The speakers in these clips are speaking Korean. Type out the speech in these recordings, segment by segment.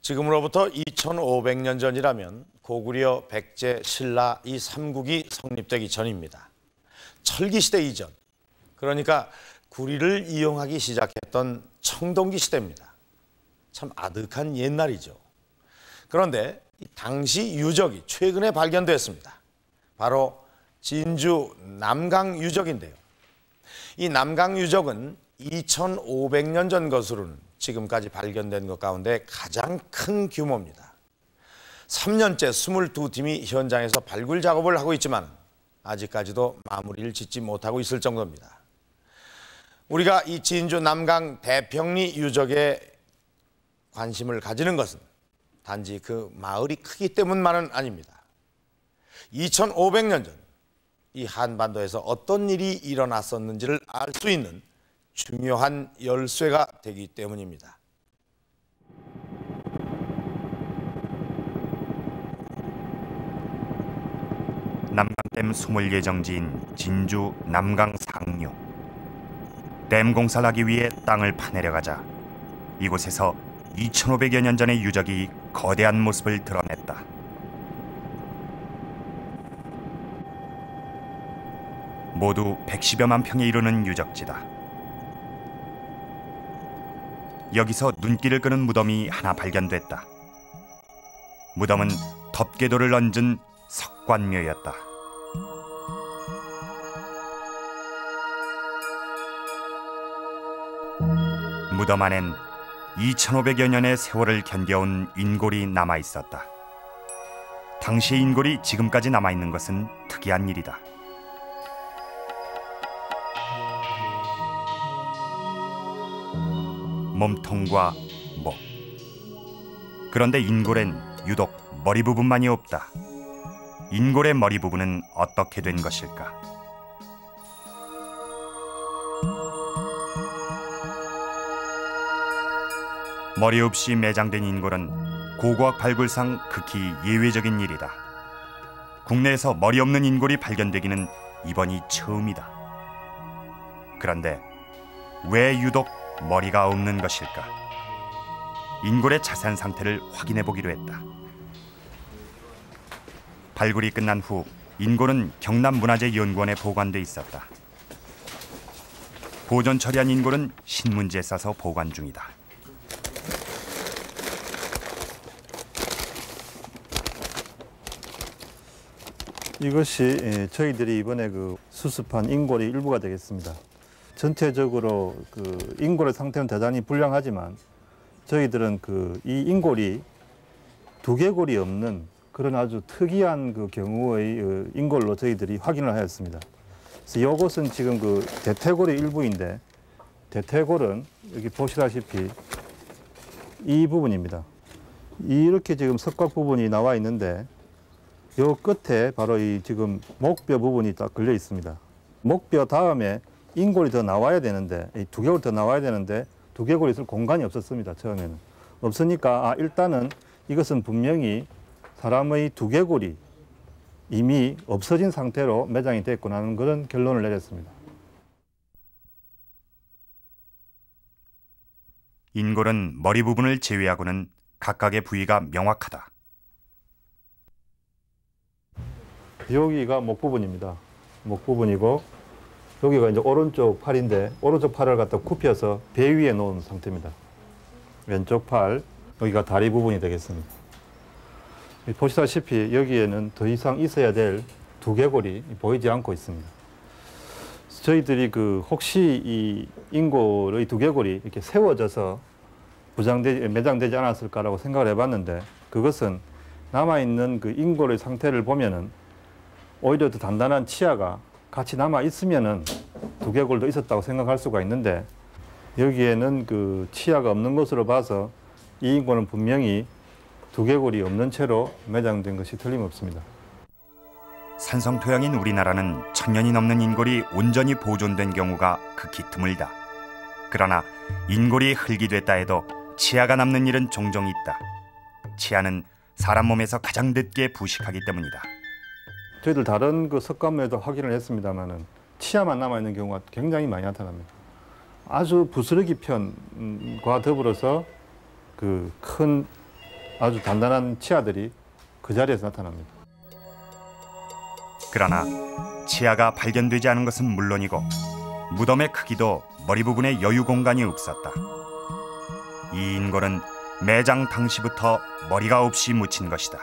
지금으로부터 2500년 전이라면 고구려, 백제, 신라 이 삼국이 성립되기 전입니다. 철기시대 이전, 그러니까 구리를 이용하기 시작했던 청동기 시대입니다. 참 아득한 옛날이죠. 그런데 당시 유적이 최근에 발견됐습니다. 바로 진주 남강 유적인데요. 이 남강 유적은 2500년 전 것으로는 지금까지 발견된 것 가운데 가장 큰 규모입니다. 3년째 22팀이 현장에서 발굴 작업을 하고 있지만 아직까지도 마무리를 짓지 못하고 있을 정도입니다. 우리가 이 진주 남강 대평리 유적에 관심을 가지는 것은 단지 그 마을이 크기 때문만은 아닙니다. 2500년 전 이 한반도에서 어떤 일이 일어났었는지를 알 수 있는 중요한 열쇠가 되기 때문입니다. 남강댐 수몰 예정지인 진주 남강 상류. 댐 공사를 하기 위해 땅을 파내려가자 이곳에서 2500여 년 전의 유적이 거대한 모습을 드러냈다. 모두 110여만 평에 이르는 유적지다. 여기서 눈길을 끄는 무덤이 하나 발견됐다. 무덤은 덮개돌을 얹은 석관묘였다. 무덤 안엔 2500여 년의 세월을 견뎌온 인골이 남아있었다. 당시의 인골이 지금까지 남아있는 것은 특이한 일이다. 몸통과 목. 그런데 인골엔 유독 머리 부분만이 없다. 인골의 머리 부분은 어떻게 된 것일까? 머리 없이 매장된 인골은 고고학 발굴상 극히 예외적인 일이다. 국내에서 머리 없는 인골이 발견되기는 이번이 처음이다. 그런데 왜 유독 머리가 없는 것일까? 인골의 자세한 상태를 확인해 보기로 했다. 발굴이 끝난 후 인골은 경남문화재연구원에 보관돼 있었다. 보존 처리한 인골은 신문지에 싸서 보관 중이다. 이것이 저희들이 이번에 수습한 인골의 일부가 되겠습니다. 전체적으로 인골의 상태는 대단히 불량하지만 저희들은 이 인골이 두개골이 없는 그런 아주 특이한 경우의 인골로 저희들이 확인을 하였습니다. 그래서 이것은 지금 대퇴골의 일부인데 대퇴골은 여기 보시다시피 이 부분입니다. 이렇게 지금 석각 부분이 나와 있는데 요 끝에 바로 이 지금 목뼈 부분이 딱 걸려 있습니다. 목뼈 다음에 인골이 더 나와야 되는데, 이 두개골이 더 나와야 되는데 두개골이 있을 공간이 없었습니다. 처음에는. 없으니까 일단은 이것은 분명히 사람의 두개골이 이미 없어진 상태로 매장이 됐구나 하는 그런 결론을 내렸습니다. 인골은 머리 부분을 제외하고는 각각의 부위가 명확하다. 여기가 목 부분입니다. 목 부분이고 여기가 이제 오른쪽 팔인데 오른쪽 팔을 갖다 굽혀서 배 위에 놓은 상태입니다. 왼쪽 팔, 여기가 다리 부분이 되겠습니다. 보시다시피 여기에는 더 이상 있어야 될 두개골이 보이지 않고 있습니다. 저희들이 혹시 이 인골의 두개골이 이렇게 세워져서 매장되지 않았을까라고 생각을 해봤는데 그것은 남아있는 인골의 상태를 보면은 오히려 더 단단한 치아가 같이 남아 있으면은 두개골도 있었다고 생각할 수가 있는데 여기에는 치아가 없는 것으로 봐서 이 인골은 분명히 두개골이 없는 채로 매장된 것이 틀림없습니다. 산성토양인 우리나라는 1000년이 넘는 인골이 온전히 보존된 경우가 극히 드물다. 그러나 인골이 흙이 됐다 해도 치아가 남는 일은 종종 있다. 치아는 사람 몸에서 가장 늦게 부식하기 때문이다. 저희들 다른 석관묘에도 확인을 했습니다만은 치아만 남아있는 경우가 굉장히 많이 나타납니다. 아주 부스러기 편과 더불어서 큰 아주 단단한 치아들이 그 자리에서 나타납니다. 그러나 치아가 발견되지 않은 것은 물론이고 무덤의 크기도 머리 부분에 여유 공간이 없었다. 이 인골은 매장 당시부터 머리가 없이 묻힌 것이다.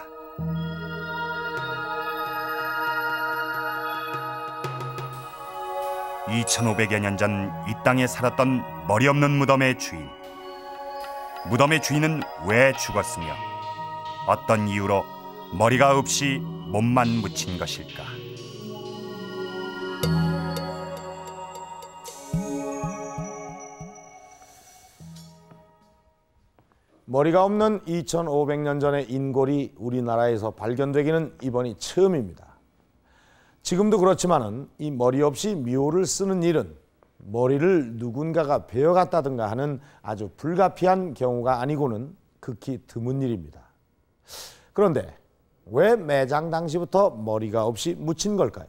(2500여 년 전) 이 땅에 살았던 머리 없는 무덤의 주인. 무덤의 주인은 왜 죽었으며 어떤 이유로 머리가 없이 몸만 묻힌 것일까? 머리가 없는 2500년 전의 인골이 우리나라에서 발견되기는 이번이 처음입니다. 지금도 그렇지만은 이 머리 없이 묘를 쓰는 일은 머리를 누군가가 베어갔다든가 하는 아주 불가피한 경우가 아니고는 극히 드문 일입니다. 그런데 왜 매장 당시부터 머리가 없이 묻힌 걸까요?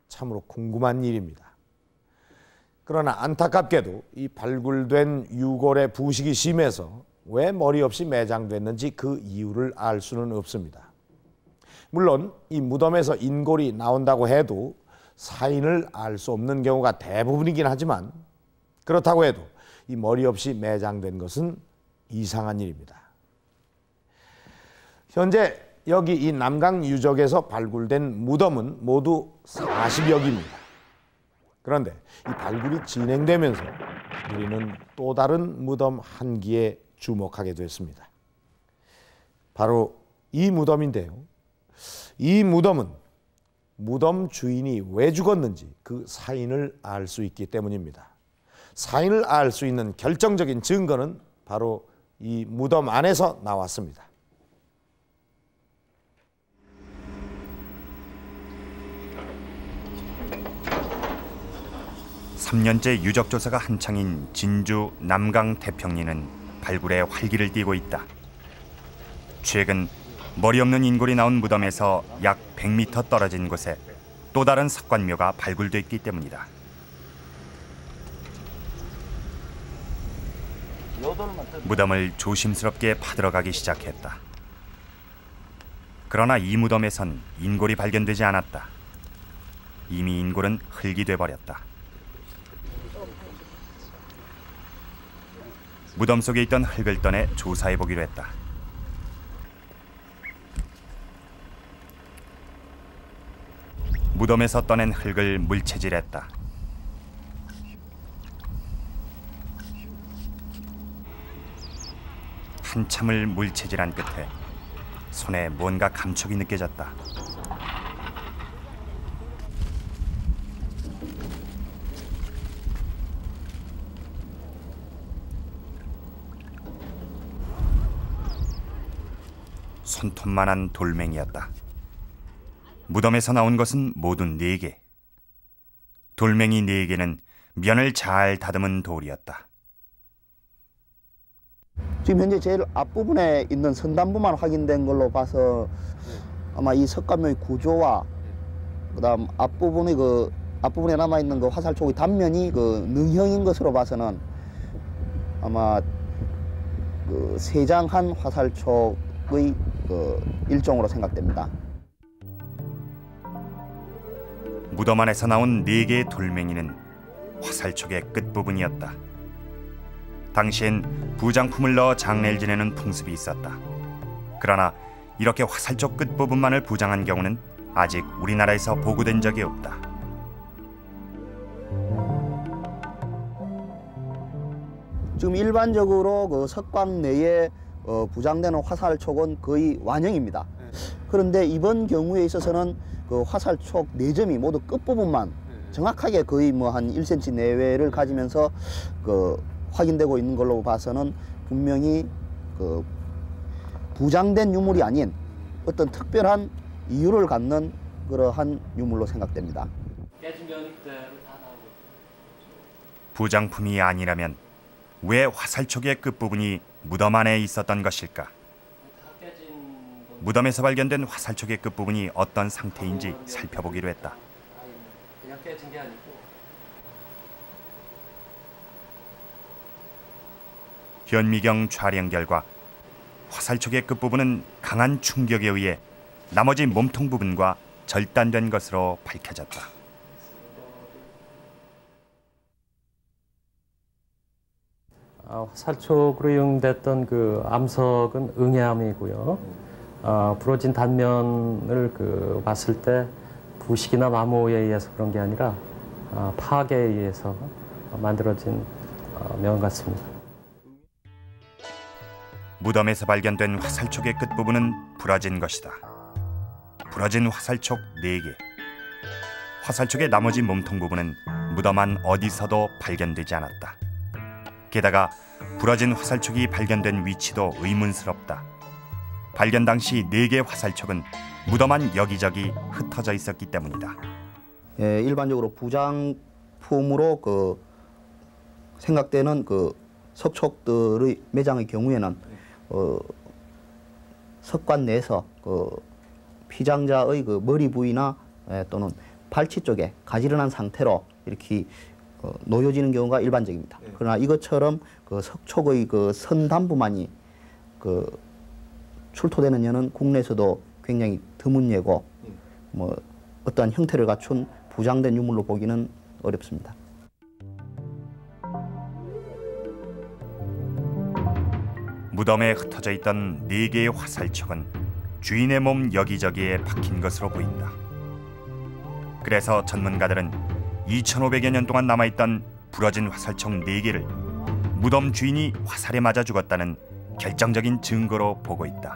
참으로 궁금한 일입니다. 그러나 안타깝게도 이 발굴된 유골의 부식이 심해서 왜 머리 없이 매장됐는지 그 이유를 알 수는 없습니다. 물론 이 무덤에서 인골이 나온다고 해도 사인을 알 수 없는 경우가 대부분이긴 하지만 그렇다고 해도 이 머리 없이 매장된 것은 이상한 일입니다. 현재 여기 이 남강 유적에서 발굴된 무덤은 모두 40여 개입니다. 그런데 이 발굴이 진행되면서 우리는 또 다른 무덤 한 기에 주목하게 됐습니다. 바로 이 무덤인데요. 이 무덤은 무덤 주인이 왜 죽었는지 그 사인을 알 수 있기 때문입니다. 사인을 알 수 있는 결정적인 증거는 바로 이 무덤 안에서 나왔습니다. (3년째) 유적 조사가 한창인 진주 남강 태평리는 발굴에 활기를 띠고 있다. 최근 머리 없는 인골이 나온 무덤에서 약 100m 떨어진 곳에 또 다른 석관묘가 발굴됐기 때문이다. 무덤을 조심스럽게 파들어가기 시작했다. 그러나 이 무덤에선 인골이 발견되지 않았다. 이미 인골은 흙이 돼버렸다. 무덤 속에 있던 흙을 떠내 조사해보기로 했다. 무덤에서 떠낸 흙을 물채질했다. 한참을 물채질한 끝에 손에 뭔가 감촉이 느껴졌다. 손톱만한 돌멩이였다. 무덤에서 나온 것은 모두 4개. 돌멩이 4개는 면을 잘 다듬은 돌이었다. 지금 현재 제일 앞부분에 있는 선단부만 확인된 걸로 봐서 아마 이 석가묘의 구조와 그다음 앞부분에 남아 있는 그 화살촉의 단면이 그 능형인 것으로 봐서는 아마 그 세장한 화살촉의 그 일종으로 생각됩니다. 무덤 안에서 나온 4개의 돌멩이는 화살촉의 끝부분이었다. 당시엔 부장품을 넣어 장례를 지내는 풍습이 있었다. 그러나 이렇게 화살촉 끝부분만을 부장한 경우는 아직 우리나라에서 보고된 적이 없다. 지금 일반적으로 그 석관 내에 부장되는 화살촉은 거의 완형입니다. 그런데 이번 경우에 있어서는 그 화살촉 4점이 모두 끝부분만 정확하게 거의 뭐 한 1cm 내외를 가지면서 그 확인되고 있는 걸로 봐서는 분명히 그 부장된 유물이 아닌 어떤 특별한 이유를 갖는 그러한 유물로 생각됩니다. 부장품이 아니라면 왜 화살촉의 끝부분이 무덤 안에 있었던 것일까? 무덤에서 발견된 화살촉의 끝부분이 어떤 상태인지 살펴보기로 했다. 그냥 깨진 게 아니고. 현미경 촬영 결과 화살촉의 끝부분은 강한 충격에 의해 나머지 몸통 부분과 절단된 것으로 밝혀졌다. 화살촉으로 이용됐던 그 암석은 응애암이고요. 부러진 단면을 봤을 때 부식이나 마모에 의해서 그런 게 아니라 파악에 의해서 만들어진 면 같습니다. 무덤에서 발견된 화살촉의 끝부분은 부러진 것이다. 부러진 화살촉 4개. 화살촉의 나머지 몸통 부분은 무덤 안 어디서도 발견되지 않았다. 게다가 부러진 화살촉이 발견된 위치도 의문스럽다. 발견 당시 4개의 화살촉은 무덤 안 여기저기 흩어져 있었기 때문이다. 예, 일반적으로 부장품으로 생각되는 석촉들의 매장의 경우에는 석관 내에서 피장자의 머리 부위나 또는 발치 쪽에 가지런한 상태로 이렇게 놓여지는 경우가 일반적입니다. 그러나 이것처럼 석촉의 선단부만이 출토되는 예는 국내에서도 굉장히 드문 예고 어떠한 형태를 갖춘 부장된 유물로 보기는 어렵습니다. 무덤에 흩어져 있던 4개의 화살촉은 주인의 몸 여기저기에 박힌 것으로 보인다. 그래서 전문가들은 2,500여 년 동안 남아있던 부러진 화살촉 4개를 무덤 주인이 화살에 맞아 죽었다는 결정적인 증거로 보고 있다.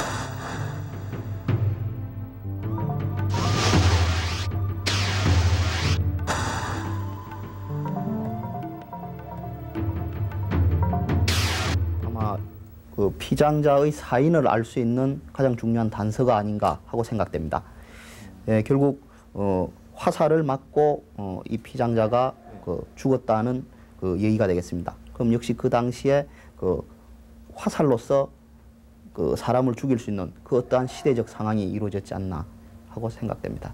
아마 피장자의 사인을 알 수 있는 가장 중요한 단서가 아닌가 하고 생각됩니다. 결국 화살을 맞고 이 피장자가 죽었다는 얘기가 되겠습니다. 그럼 역시 그 당시에 화살로서 사람을 죽일 수 있는 어떠한 시대적 상황이 이루어졌지 않나 하고 생각됩니다.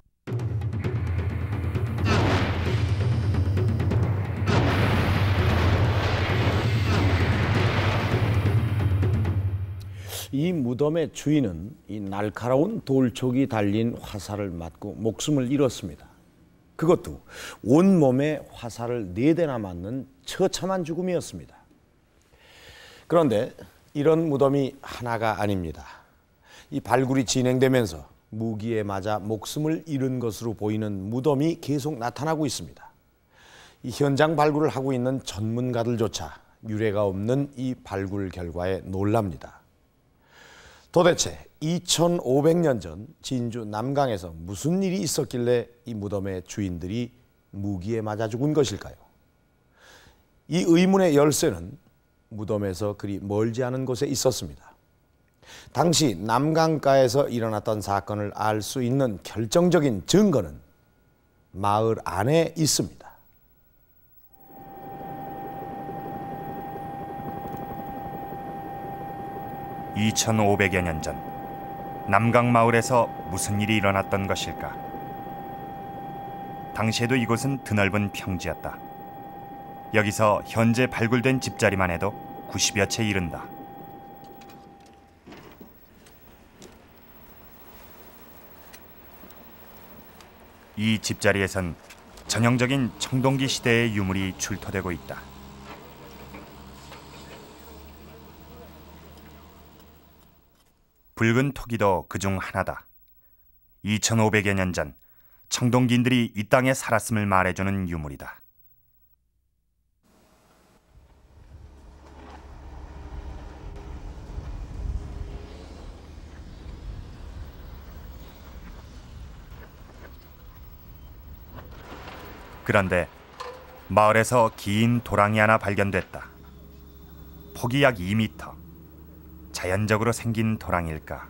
이 무덤의 주인은 이 날카로운 돌촉이 달린 화살을 맞고 목숨을 잃었습니다. 그것도 온몸에 화살을 4대나 맞는 처참한 죽음이었습니다. 그런데 이런 무덤이 하나가 아닙니다. 이 발굴이 진행되면서 무기에 맞아 목숨을 잃은 것으로 보이는 무덤이 계속 나타나고 있습니다. 이 현장 발굴을 하고 있는 전문가들조차 유례가 없는 이 발굴 결과에 놀랍니다. 도대체 2,500년 전 진주 남강에서 무슨 일이 있었길래 이 무덤의 주인들이 무기에 맞아 죽은 것일까요? 이 의문의 열쇠는 무덤에서 그리 멀지 않은 곳에 있었습니다. 당시 남강가에서 일어났던 사건을 알 수 있는 결정적인 증거는 마을 안에 있습니다. 2,500여 년 전 남강 마을에서 무슨 일이 일어났던 것일까? 당시에도 이곳은 드넓은 평지였다. 여기서 현재 발굴된 집자리만 해도 90여 채 이른다. 이 집자리에선 전형적인 청동기 시대의 유물이 출토되고 있다. 붉은 토기도 그중 하나다. 2,500여 년 전 청동기인들이 이 땅에 살았음을 말해주는 유물이다. 그런데 마을에서 긴 도랑이 하나 발견됐다. 폭이 약 2m. 자연적으로 생긴 도랑일까?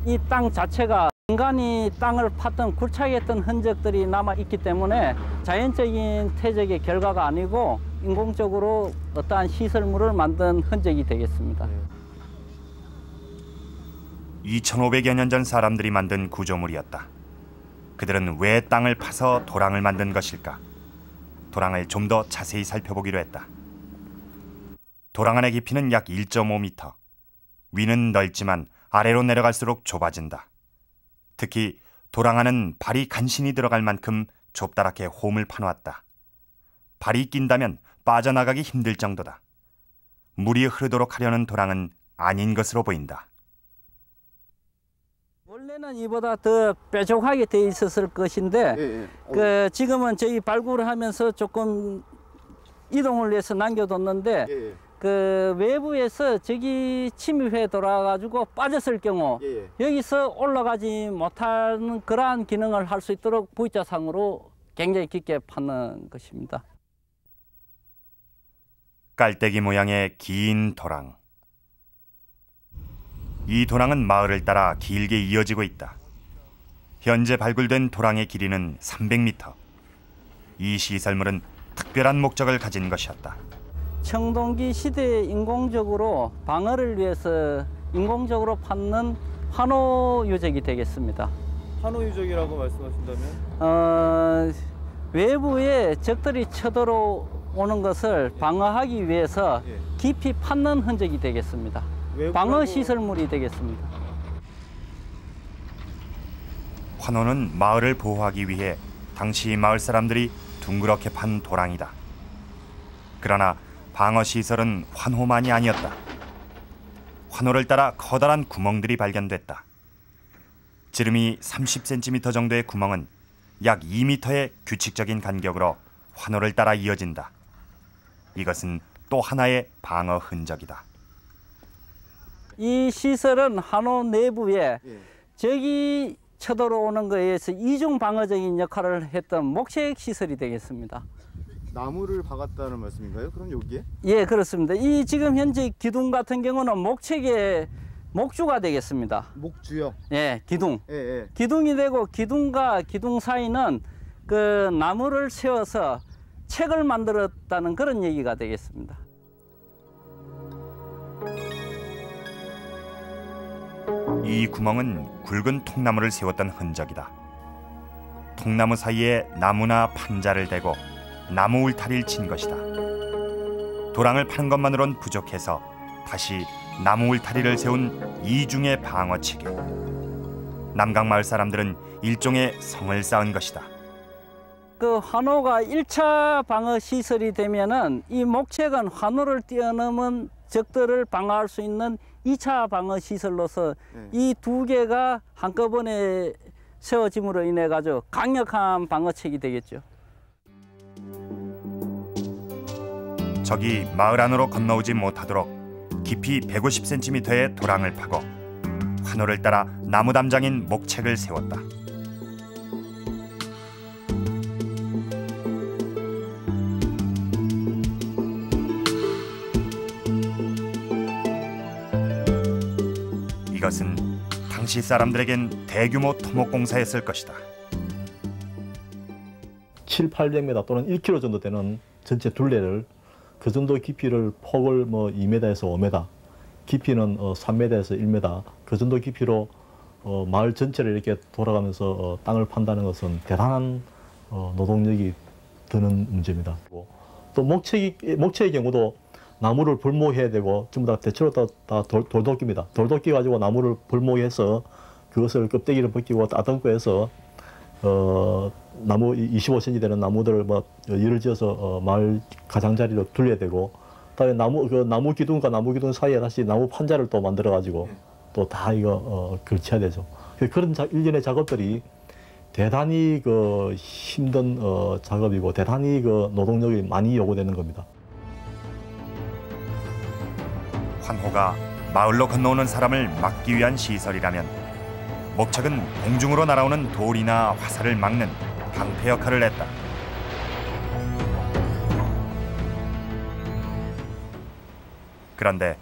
이 땅 자체가 인간이 땅을 팠던 굴착했던 흔적들이 남아있기 때문에 자연적인 퇴적의 결과가 아니고 인공적으로 어떠한 시설물을 만든 흔적이 되겠습니다. 2,500여 년 전 사람들이 만든 구조물이었다. 그들은 왜 땅을 파서 도랑을 만든 것일까? 도랑을 좀 더 자세히 살펴보기로 했다. 도랑 안의 깊이는 약 1.5m. 위는 넓지만 아래로 내려갈수록 좁아진다. 특히 도랑안은 발이 간신히 들어갈 만큼 좁다랗게 홈을 파놓았다. 발이 낀다면 빠져나가기 힘들 정도다. 물이 흐르도록 하려는 도랑은 아닌 것으로 보인다. 원래는 이보다 더 뾰족하게 돼 있었을 것인데 지금은 저희 발굴을 하면서 조금 이동을 위해서 남겨뒀는데 그 외부에서 저기 침입해 돌아가지고 빠졌을 경우 여기서 올라가지 못하는 그러한 기능을 할 수 있도록 V자상으로 굉장히 깊게 파는 것입니다. 깔때기 모양의 긴 도랑. 이 도랑은 마을을 따라 길게 이어지고 있다. 현재 발굴된 도랑의 길이는 300m. 이 시설물은 특별한 목적을 가진 것이었다. 청동기 시대에 인공적으로 방어를 위해서 인공적으로 파는 환호 유적이 되겠습니다. 환호 유적이라고 말씀하신다면? 외부에 적들이 쳐들어오는 것을 방어하기 위해서 깊이 파는 흔적이 되겠습니다. 방어 시설물이 되겠습니다. 환호는 마을을 보호하기 위해 당시 마을 사람들이 둥그렇게 판 도랑이다. 그러나 방어 시설은 환호만이 아니었다. 환호를 따라 커다란 구멍들이 발견됐다. 지름이 30cm 정도의 구멍은 약 2m의 규칙적인 간격으로 환호를 따라 이어진다. 이것은 또 하나의 방어 흔적이다. 이 시설은 환호 내부에 적이 쳐들어오는 것에 의해서 이중 방어적인 역할을 했던 목책 시설이 되겠습니다. 나무를 박았다는 말씀인가요? 그럼 여기에? 예, 그렇습니다. 이 지금 현재 기둥 같은 경우는 목책의 목주가 되겠습니다. 목주요? 예, 기둥. 기둥이 되고 기둥과 기둥 사이는 그 나무를 세워서 책을 만들었다는 그런 얘기가 되겠습니다. 이 구멍은 굵은 통나무를 세웠던 흔적이다. 통나무 사이에 나무나 판자를 대고 나무 울타리를 친 것이다. 도랑을 파는 것만으론 부족해서 다시 나무 울타리를 세운 이중의 방어치기. 남강마을 사람들은 일종의 성을 쌓은 것이다. 그 환호가 1차 방어 시설이 되면은 이 목책은 환호를 뛰어넘은 적들을 방어할 수 있는 2차 방어 시설로서 이 두 개가 한꺼번에 세워짐으로 인해 가지고 강력한 방어책이 되겠죠. 적이 마을 안으로 건너오지 못하도록 깊이 150cm의 도랑을 파고 환호를 따라 나무 담장인 목책을 세웠다. 이것은 당시 사람들에겐 대규모 토목공사였을 것이다. 700~800m 또는 1km 정도 되는 전체 둘레를 그 정도 깊이를 폭을 2m에서 5m, 깊이는 3m에서 1m 그 정도 깊이로 마을 전체를 이렇게 돌아가면서 땅을 판다는 것은 대단한 노동력이 드는 문제입니다. 또 목책의 경우도 나무를 벌목해야 되고 전부 다 대체로 다 돌도끼입니다. 돌도끼 가지고 나무를 벌목해서 그것을 껍데기를 벗기고 따듬고 해서 나무 25cm 되는 나무들을 열을 지어서 마을 가장자리로 둘려야 되고, 그다음에 나무 기둥과 나무 기둥 사이에 다시 나무 판자를 또 만들어 가지고 또 다 이거 걸쳐야 되죠. 그런 일련의 작업들이 대단히 힘든 작업이고 대단히 노동력이 많이 요구되는 겁니다. 환호가 마을로 건너오는 사람을 막기 위한 시설이라면 목책은 공중으로 날아오는 돌이나 화살을 막는 방패 역할을 했다. 그런데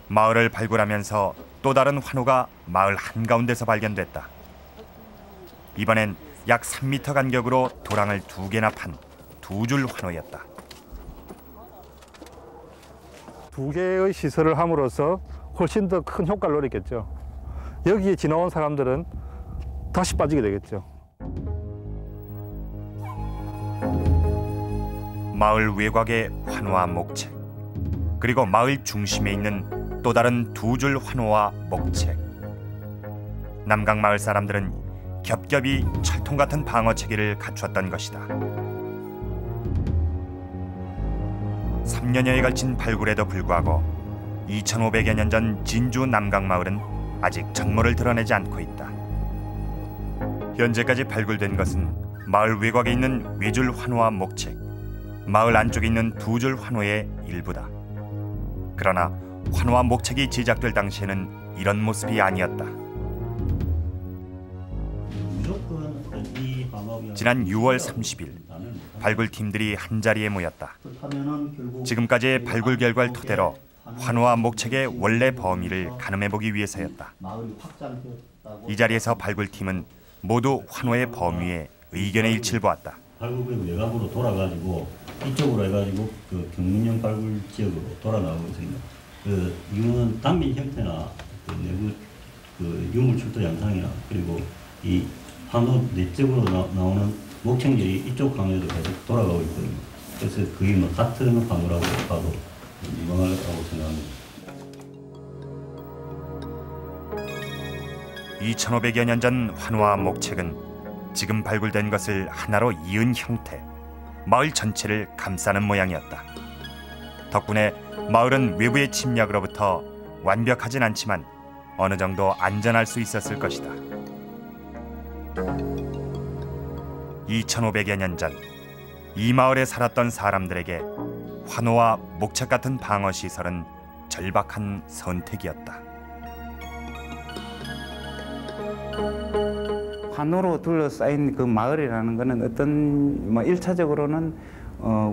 마을을 발굴하면서 또 다른 환호가 마을 한가운데서 발견됐다. 이번엔 약 3m 간격으로 도랑을 2개나 판 2줄 환호였다. 2개의 시설을 함으로써 훨씬 더 큰 효과를 노렸겠죠. 여기에 지나온 사람들은 다시 빠지게 되겠죠. 마을 외곽의 환호와 목책, 그리고 마을 중심에 있는 또 다른 두 줄 환호와 목책. 남강마을 사람들은 겹겹이 철통 같은 방어 체계를 갖추었던 것이다. 3년여에 걸친 발굴에도 불구하고 2500여 년 전 진주 남강마을은 아직 전모를 드러내지 않고 있다. 현재까지 발굴된 것은 마을 외곽에 있는 외줄 환호와 목책, 마을 안쪽에 있는 두 줄 환호의 일부다. 그러나 환호와 목책이 제작될 당시에는 이런 모습이 아니었다. 지난 6월 30일 발굴팀들이 한자리에 모였다. 지금까지의 발굴 결과를 토대로 환호와 목책의 원래 범위를 가늠해보기 위해서였다. 이 자리에서 발굴팀은 모두 환호의 범위에 의견의 일치를 보았다. 발굴구역 외곽으로 돌아가지고 이쪽으로 해가지고 그 경문형 발굴 지역으로 돌아 나오고 있습니다. 그 이유는 단면 형태나 그 내부 그 유물 출도 양상이나 그리고 이 환호 내적으로 나오는 목청들이 이쪽 강에도 계속 돌아가고 있거든요. 그래서 그게 뭐 같은 환호라고 봐도 무방하다고 생각합니다. 2500여 년 전 환호와 목책은 지금 발굴된 것을 하나로 이은 형태, 마을 전체를 감싸는 모양이었다. 덕분에 마을은 외부의 침략으로부터 완벽하진 않지만 어느 정도 안전할 수 있었을 것이다. 2500여 년 전 이 마을에 살았던 사람들에게 환호와 목책 같은 방어 시설은 절박한 선택이었다. 환호로 둘러싸인 그 마을이라는 것은 어떤 뭐 1차적으로는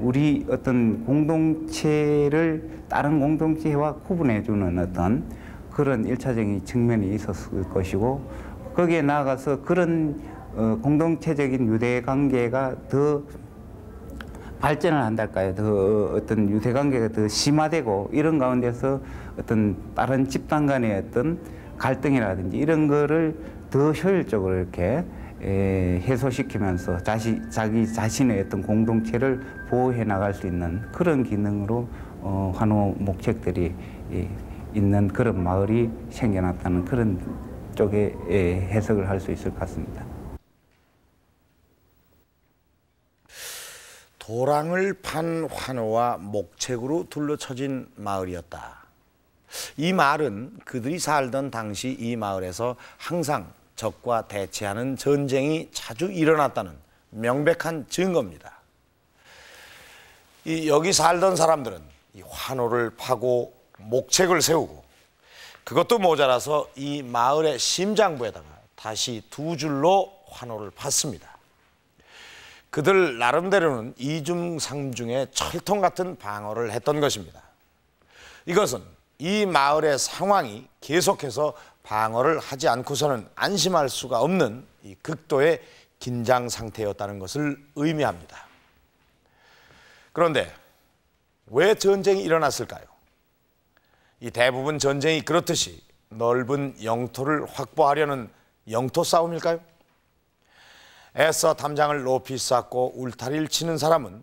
우리 어떤 공동체를 다른 공동체와 구분해주는 어떤 그런 1차적인 측면이 있었을 것이고, 거기에 나아가서 그런 공동체적인 유대관계가 더 발전을 한달까요? 더 어떤 유대관계가 더 심화되고, 이런 가운데서 어떤 다른 집단 간의 어떤 갈등이라든지 이런 거를 더 효율적으로 이렇게 해소시키면서 자기 자신의 어떤 공동체를 보호해 나갈 수 있는 그런 기능으로 환호 목책들이 있는 그런 마을이 생겨났다는 그런 쪽에 해석을 할 수 있을 것 같습니다. 도랑을 판 환호와 목책으로 둘러쳐진 마을이었다. 이 말은 그들이 살던 당시 이 마을에서 항상 적과 대치하는 전쟁이 자주 일어났다는 명백한 증거입니다. 여기 살던 사람들은 이 환호를 파고 목책을 세우고, 그것도 모자라서 이 마을의 심장부에다가 다시 두 줄로 환호를 팠습니다. 그들 나름대로는 이중삼중의 철통 같은 방어를 했던 것입니다. 이것은 이 마을의 상황이 계속해서 방어를 하지 않고서는 안심할 수가 없는 이 극도의 긴장 상태였다는 것을 의미합니다. 그런데 왜 전쟁이 일어났을까요? 이 대부분 전쟁이 그렇듯이 넓은 영토를 확보하려는 영토 싸움일까요? 애써 담장을 높이 쌓고 울타리를 치는 사람은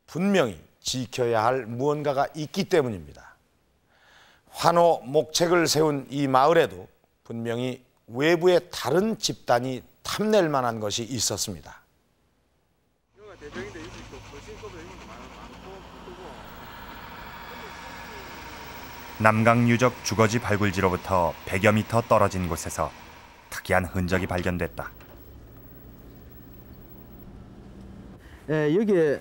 분명히 지켜야 할 무언가가 있기 때문입니다. 환호 목책을 세운 이 마을에도 분명히 외부의 다른 집단이 탐낼 만한 것이 있었습니다. 남강 유적 주거지 발굴지로부터 100여 미터 떨어진 곳에서 특이한 흔적이 발견됐다. 여기에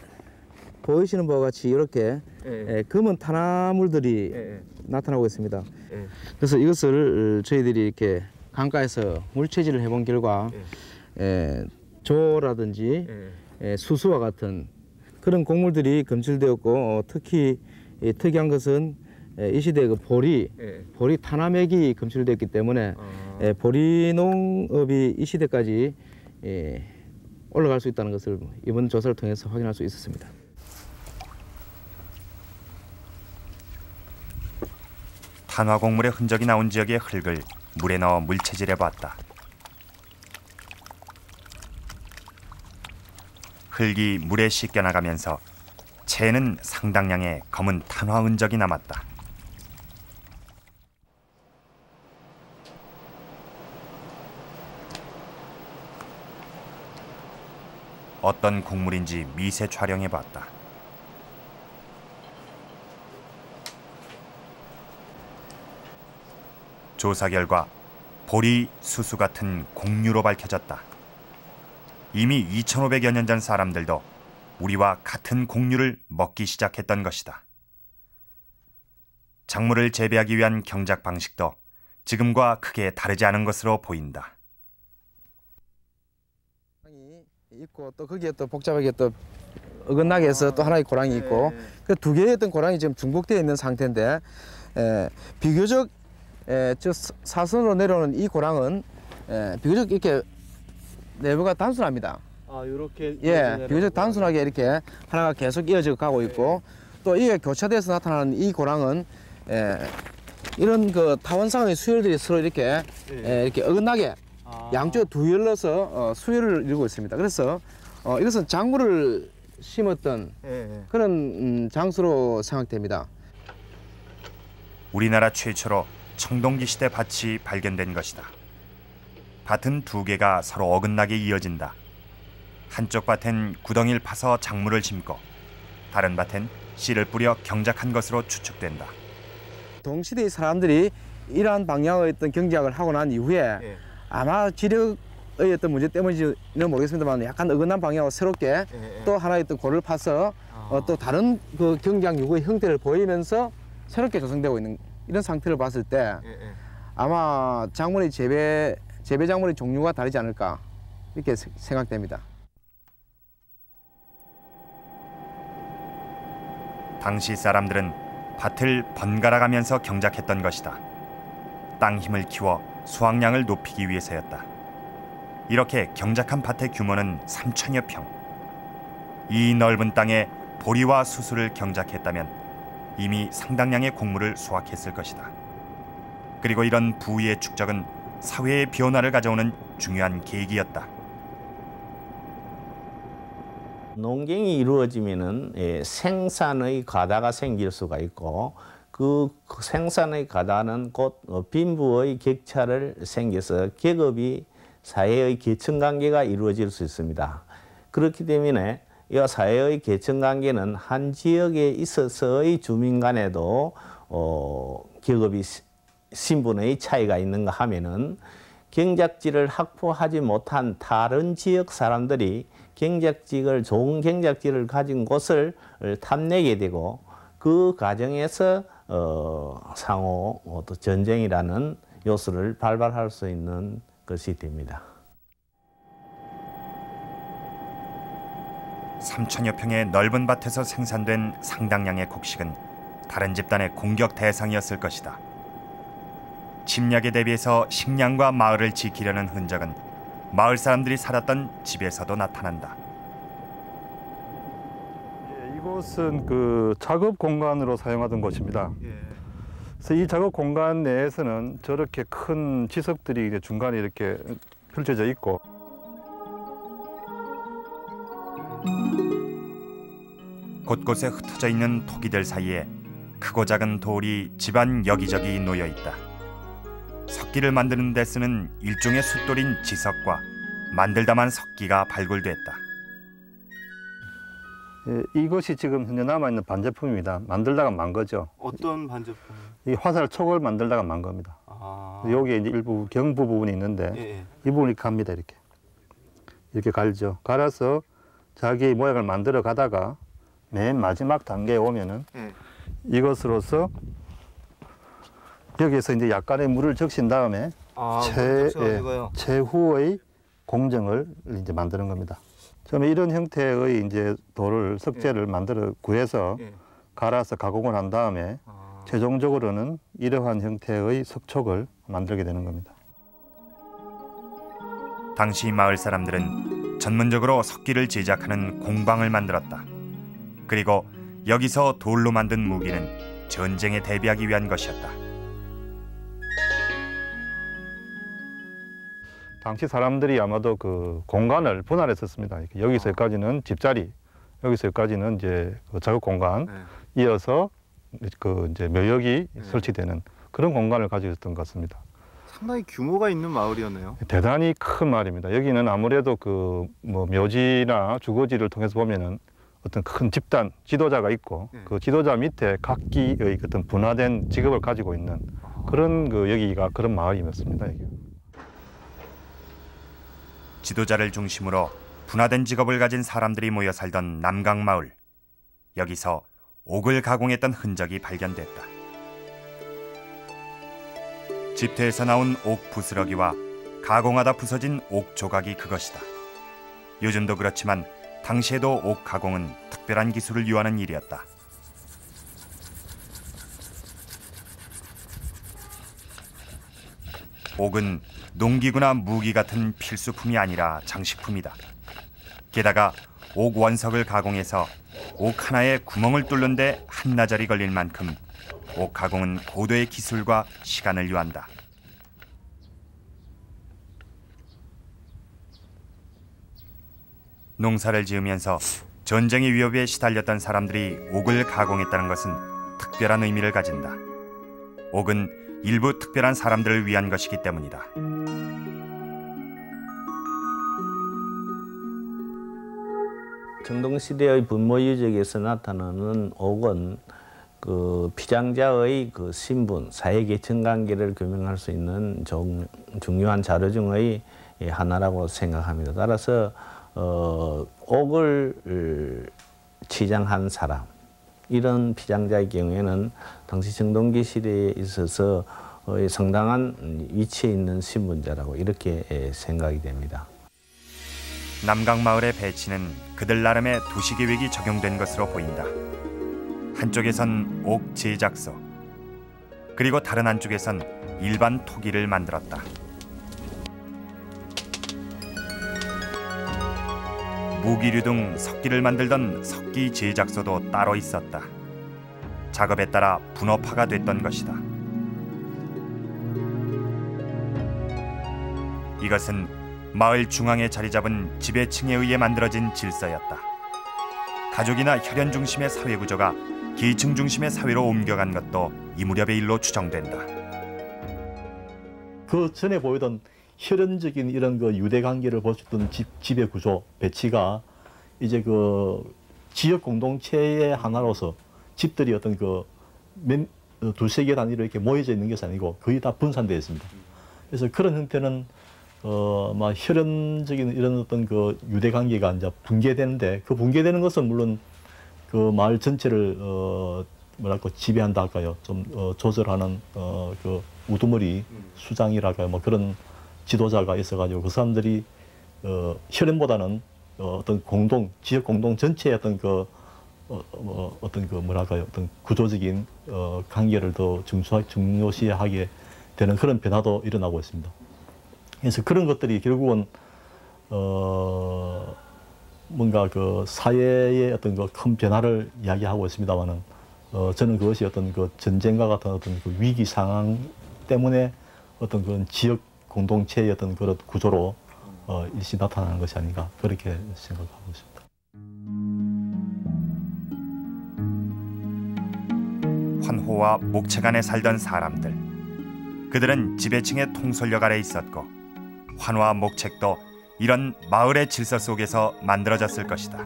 보이시는 바와 같이 이렇게 검은 탄화물들이 나타나고 있습니다. 그래서 이것을 저희들이 이렇게 강가에서 물채질을 해본 결과 조라든지 수수와 같은 그런 곡물들이 검출되었고, 특히 특이한 것은 이 시대의 그 보리 탄화맥이 검출됐기 때문에 보리 농업이 이 시대까지 올라갈 수 있다는 것을 이번 조사를 통해서 확인할 수 있었습니다. 탄화 곡물의 흔적이 나온 지역의 흙을 물에 넣어 물채질해 봤다. 흙이 물에 씻겨 나가면서 채에는 상당량의 검은 탄화 흔적이 남았다. 어떤 곡물인지 미세 촬영해 봤다. 조사 결과 보리, 수수 같은 곡류로 밝혀졌다. 이미 2500여 년 전 사람들도 우리와 같은 곡류를 먹기 시작했던 것이다. 작물을 재배하기 위한 경작 방식도 지금과 크게 다르지 않은 것으로 보인다. 있고 또 거기에 또 복잡하게 또 어긋나게 해서 또 하나의 고랑이 있고 그 두 개의 어떤 고랑이 지금 중복되어 있는 상태인데 비교적 저 사선으로 내려오는 이 고랑은 비교적 이렇게 내부가 단순합니다. 이렇게 비교적 단순하게 이렇게 하나가 계속 이어져 가고 있고 또 이게 교차돼서 나타나는 이 고랑은 이런 그 타원상의 수열들이 서로 이렇게 이렇게 어긋나게 양쪽에 두 열러서 수열을 이루고 있습니다. 그래서 이것은 작물을 심었던 그런 장소로 생각됩니다. 우리나라 최초로 청동기 시대 밭이 발견된 것이다. 밭은 두 개가 서로 어긋나게 이어진다. 한쪽 밭엔 구덩이를 파서 작물을 심고 다른 밭엔 씨를 뿌려 경작한 것으로 추측된다. 동시대의 사람들이 이러한 방향의 어떤 경작을 하고 난 이후에 아마 지력의 어떤 문제 때문인지는 모르겠습니다만 약간 어긋난 방향으로 새롭게 또 하나의 어떤 골을 파서 또 다른 그 경작 요구의 형태를 보이면서 새롭게 조성되고 있는 이런 상태를 봤을 때 아마 작물의 재배 작물의 종류가 다르지 않을까 이렇게 생각됩니다. 당시 사람들은 밭을 번갈아 가면서 경작했던 것이다. 땅 힘을 키워 수확량을 높이기 위해서였다. 이렇게 경작한 밭의 규모는 3,000여 평. 이 넓은 땅에 보리와 수수를 경작했다면 이미 상당량의 곡물을 수확했을 것이다. 그리고 이런 부위의 축적은 사회의 변화를 가져오는 중요한 계기였다. 농경이 이루어지면은 생산의 과다가 생길 수가 있고 그 생산의 과다는 곧 빈부의 격차를 생겨서 계급이 사회의 계층관계가 이루어질 수 있습니다. 그렇기 때문에 이 사회의 계층관계는 한 지역에 있어서의 주민 간에도 계급이 신분의 차이가 있는가 하면은 경작지를 확보하지 못한 다른 지역 사람들이 좋은 경작지를 가진 곳을 탐내게 되고 그 과정에서 상호 또 전쟁이라는 요소를 발발할 수 있는 것이 됩니다. 3,000여 평의 넓은 밭에서 생산된 상당량의 곡식은 다른 집단의 공격 대상이었을 것이다. 침략에 대비해서 식량과 마을을 지키려는 흔적은 마을 사람들이 살았던 집에서도 나타난다. 이곳은 그 작업 공간으로 사용하던 곳입니다. 그래서 이 작업 공간 내에서는 저렇게 큰 지석들이 이제 중간에 이렇게 펼쳐져 있고 곳곳에 흩어져 있는 토기들 사이에 크고 작은 돌이 집안 여기저기 놓여 있다. 석기를 만드는 데 쓰는 일종의 숫돌인 지석과 만들다만 석기가 발굴됐다. 이것이 지금 현재 남아있는 반제품입니다. 만들다가 만 거죠. 어떤 반제품? 이 화살촉을 만들다가 만 겁니다. 여기에 이제 일부 경부 부분이 있는데 이 부분이 갑니다. 이렇게 갈죠. 갈아서 자기 모양을 만들어 가다가 맨 마지막 단계에 오면은 이것으로서 여기에서 이제 약간의 물을 적신 다음에 최후의 공정을 이제 만드는 겁니다. 처음에 이런 형태의 이제 돌을 석재를 만들어 구해서 갈아서 가공을 한 다음에 최종적으로는 이러한 형태의 석촉을 만들게 되는 겁니다. 당시 마을 사람들은 전문적으로 석기를 제작하는 공방을 만들었다. 그리고 여기서 돌로 만든 무기는 전쟁에 대비하기 위한 것이었다. 당시 사람들이 아마도 그 공간을 분할했었습니다. 여기서 여기까지는 집자리, 여기서 여기까지는 이제 그 작업 공간, 이어서 그 이제 묘역이 설치되는 그런 공간을 가지고 있었던 것 같습니다. 상당히 규모가 있는 마을이었네요. 대단히 큰 마을입니다. 여기는 아무래도 그 뭐 묘지나 주거지를 통해서 보면은 어떤 큰 집단 지도자가 있고 그 지도자 밑에 각기의 어떤 분화된 직업을 가지고 있는 그런 여기가 그런 마을이었습니다. 여기. 지도자를 중심으로 분화된 직업을 가진 사람들이 모여 살던 남강마을. 여기서 옥을 가공했던 흔적이 발견됐다. 집터에서 나온 옥 부스러기와 가공하다 부서진 옥 조각이 그것이다. 요즘도 그렇지만 당시에도 옥 가공은 특별한 기술을 요하는 일이었다. 옥은 농기구나 무기 같은 필수품이 아니라 장식품이다. 게다가 옥 원석을 가공해서 옥 하나에 구멍을 뚫는 데 한나절이 걸릴 만큼 옥 가공은 고도의 기술과 시간을 요한다. 농사를 지으면서 전쟁의 위협에 시달렸던 사람들이 옥을 가공했다는 것은 특별한 의미를 가진다. 옥은 일부 특별한 사람들을 위한 것이기 때문이다. 정동시대의 분모유적에서 나타나는 옥은 그 피장자의 그 신분, 사회계층 관계를 규명할 수 있는 중요한 자료 중의 하나라고 생각합니다. 따라서 옥을 치장한 사람, 이런 피장자의 경우에는 당시 정동기 시대에 있어서 상당한 위치에 있는 신분자라고 이렇게 생각이 됩니다. 남강마을의 배치는 그들 나름의 도시계획이 적용된 것으로 보인다. 한쪽에선 옥 제작소, 그리고 다른 한쪽에선 일반 토기를 만들었다. 무기류 등 석기를 만들던 석기 제작소도 따로 있었다. 작업에 따라 분업화가 됐던 것이다. 이것은 마을 중앙에 자리 잡은 지배층에 의해 만들어진 질서였다. 가족이나 혈연 중심의 사회 구조가 계층 중심의 사회로 옮겨간 것도 이 무렵의 일로 추정된다. 그 전에 보이던 혈연적인 이런 유대 관계를 볼 수 있던 지배 구조 배치가 이제 지역 공동체의 하나로서 집들이 어떤 두세 개 단위로 이렇게 모여져 있는 것이 아니고 거의 다 분산되어 있습니다. 그래서 그런 형태는 막 혈연적인 이런 어떤 유대 관계가 이제 붕괴되는데, 그 붕괴되는 것은 물론 그 마을 전체를 뭐랄까 지배한다 할까요? 좀 조절하는 그 우두머리 수장이랄까요? 뭐 그런 지도자가 있어가지고 그 사람들이 혈연보다는 어떤 지역 공동 전체의 어떤 뭐랄까요? 어떤 구조적인 관계를 더 중요시하게 되는 그런 변화도 일어나고 있습니다. 그래서 그런 것들이 결국은 뭔가 사회의 어떤 큰 변화를 이야기하고 있습니다만은 저는 그것이 어떤 전쟁과 같은 어떤 위기 상황 때문에 어떤 그런 지역 공동체의 어떤 그런 구조로 일시 나타나는 것이 아닌가, 그렇게 생각하고 있습니다. 환호와 목채간에 살던 사람들. 그들은 지배층의 통솔력 아래 있었고 환호와 목책도 이런 마을의 질서 속에서 만들어졌을 것이다.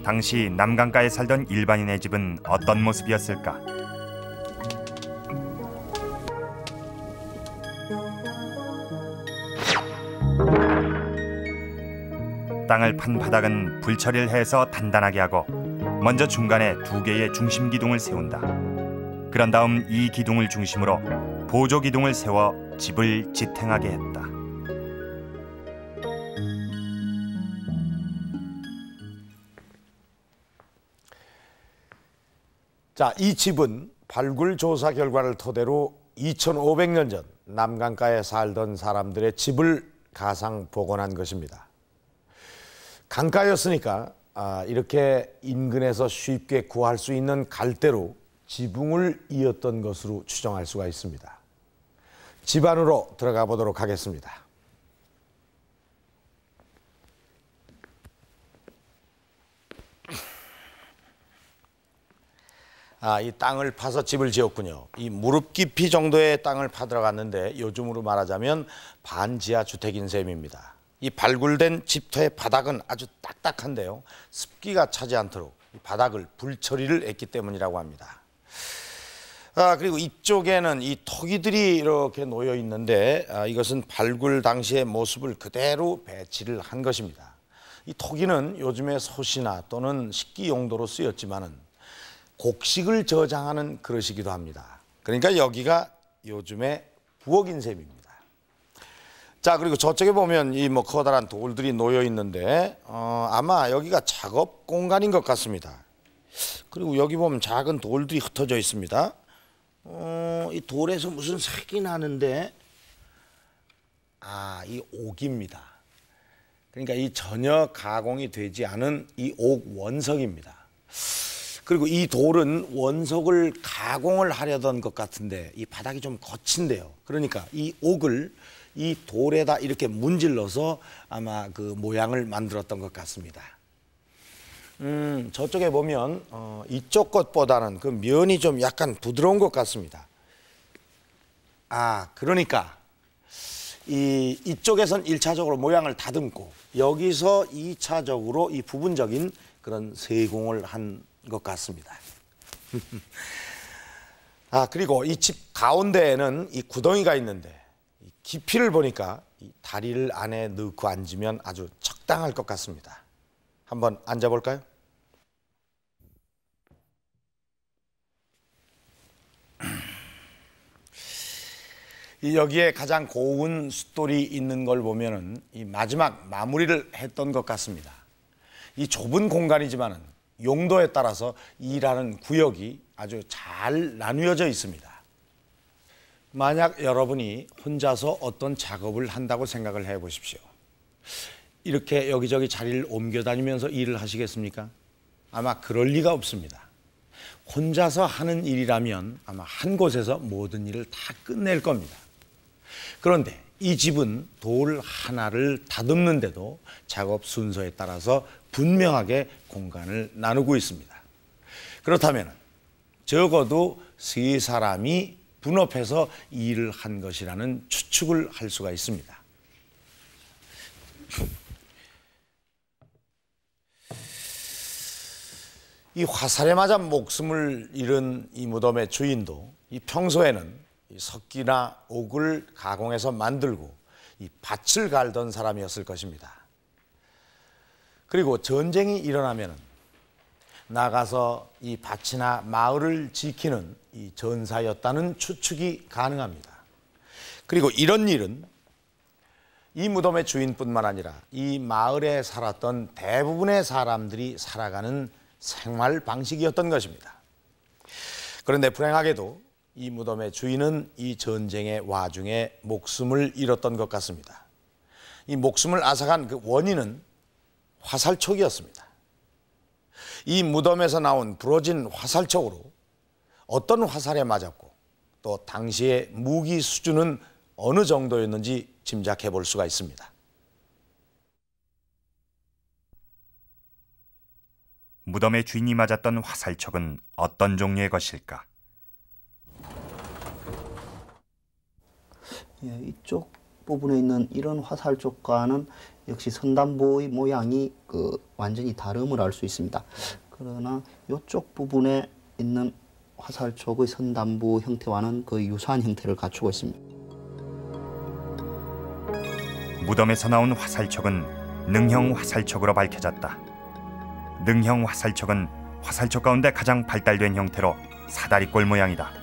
당시 남강가에 살던 일반인의 집은 어떤 모습이었을까? 땅을 판 바닥은 불처리를 해서 단단하게 하고 먼저 중간에 2개의 중심 기둥을 세운다. 그런 다음 이 기둥을 중심으로 보조 기둥을 세워 집을 지탱하게 했다. 자, 이 집은 발굴 조사 결과를 토대로 2500년 전 남강가에 살던 사람들의 집을 가상 복원한 것입니다. 강가였으니까 이렇게 인근에서 쉽게 구할 수 있는 갈대로 지붕을 이었던 것으로 추정할 수가 있습니다. 집 안으로 들어가 보도록 하겠습니다. 이 땅을 파서 집을 지었군요. 이 무릎 깊이 정도의 땅을 파들어갔는데 요즘으로 말하자면 반지하 주택인 셈입니다. 이 발굴된 집터의 바닥은 아주 딱딱한데요. 습기가 차지 않도록 이 바닥을 불처리를 했기 때문이라고 합니다. 그리고 이쪽에는 이 토기들이 이렇게 놓여 있는데 이것은 발굴 당시의 모습을 그대로 배치를 한 것입니다. 이 토기는 요즘에 솥이나 또는 식기 용도로 쓰였지만은 곡식을 저장하는 그릇이기도 합니다. 그러니까 여기가 요즘의 부엌인 셈입니다. 자, 그리고 저쪽에 보면 이 커다란 돌들이 놓여 있는데 아마 여기가 작업 공간인 것 같습니다. 그리고 여기 보면 작은 돌들이 흩어져 있습니다. 이 돌에서 무슨 색이 나는데 이 옥입니다. 그러니까 이 전혀 가공이 되지 않은 이 옥 원석입니다. 그리고 이 돌은 원석을 가공을 하려던 것 같은데 이 바닥이 좀 거친데요. 그러니까 이 옥을 이 돌에다 이렇게 문질러서 아마 그 모양을 만들었던 것 같습니다. 저쪽에 보면 이쪽 것보다는 그 면이 좀 약간 부드러운 것 같습니다. 그러니까 이쪽에선 1차적으로 모양을 다듬고 여기서 2차적으로 이 부분적인 그런 세공을 한 것 같습니다. 그리고 이 집 가운데에는 이 구덩이가 있는데 이 깊이를 보니까 이 다리를 안에 넣고 앉으면 아주 적당할 것 같습니다. 한번 앉아볼까요? 여기에 가장 고운 숫돌이 있는 걸 보면은 이 마지막 마무리를 했던 것 같습니다. 이 좁은 공간이지만은 용도에 따라서 일하는 구역이 아주 잘 나누어져 있습니다. 만약 여러분이 혼자서 어떤 작업을 한다고 생각을 해 보십시오. 이렇게 여기저기 자리를 옮겨 다니면서 일을 하시겠습니까? 아마 그럴 리가 없습니다. 혼자서 하는 일이라면 아마 한 곳에서 모든 일을 다 끝낼 겁니다. 그런데 이 집은 돌 하나를 다듬는데도 작업 순서에 따라서 분명하게 공간을 나누고 있습니다. 그렇다면 적어도 3사람이 분업해서 일을 한 것이라는 추측을 할 수가 있습니다. 이 화살에 맞아 목숨을 잃은 이 무덤의 주인도 이 평소에는 이 석기나 옥을 가공해서 만들고 이 밭을 갈던 사람이었을 것입니다. 그리고 전쟁이 일어나면 나가서 이 밭이나 마을을 지키는 이 전사였다는 추측이 가능합니다. 그리고 이런 일은 이 무덤의 주인뿐만 아니라 이 마을에 살았던 대부분의 사람들이 살아가는 생활 방식이었던 것입니다. 그런데 불행하게도 이 무덤의 주인은 이 전쟁의 와중에 목숨을 잃었던 것 같습니다. 이 목숨을 앗아간 그 원인은 화살촉이었습니다. 이 무덤에서 나온 부러진 화살촉으로 어떤 화살에 맞았고 또 당시의 무기 수준은 어느 정도였는지 짐작해 볼 수가 있습니다. 무덤의 주인이 맞았던 화살촉은 어떤 종류의 것일까? 이쪽 부분에 있는 이런 화살촉과는 역시 선단보의 모양이 완전히 다름을 알 수 있습니다. 그러나 이쪽 부분에 있는 화살촉의 선단보 형태와는 거의 유사한 형태를 갖추고 있습니다. 무덤에서 나온 화살촉은 능형 화살촉으로 밝혀졌다. 능형 화살촉은 화살촉 가운데 가장 발달된 형태로 사다리꼴 모양이다.